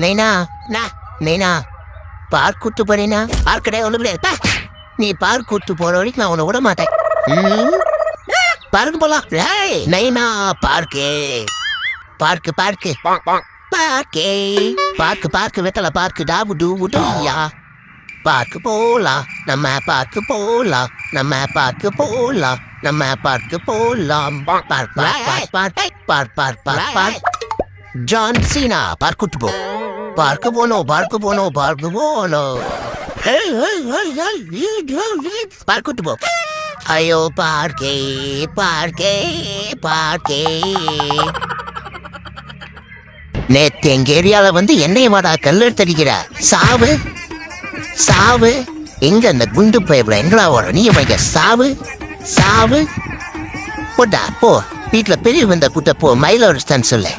நைனா நைனா park கூட்டு போறேனா? Park கிடையாது, ஒண்ணு கிடையாது. நீ பார்க் கூட்டு போற வரைக்கும் நான் உன்னை விட மாட்டேன். பார்க்கு போலாம். நைனா பார்க்கு பார்க்கு பார்க்கு பார்க்கே பார்க்கு வெத்தலை பார்க்கு டாபு டூபு டூயா. பார்க்கு போலாம், நம்ம பார்க்கு போலாம், நம்ம பார்க்கு போலாம், நம்ம பார்க்கு போலாம். Park park park park park park park John Cena park கூட்டு போ. பார்க்கு போனோம் பார்க்கு போனோம் பார்க்கு போனோம். பார்க் கூட்டு போ. ஐயோ பார்க்கே பார்க்கே பார்க்கே. நேத்து எங்க ஏரியால வந்து என்னைய வாடா கல்லு எடுத்தடிக்கிற. சாவு சாவு எங்க அந்த குண்டு பயிர் எங்கடா வர? நீ வைங்க சாவு சாவு போட்டா போ. வீட்டுல பெரிய வந்த கூட்ட போ. மயில ஒரு சொல்லு.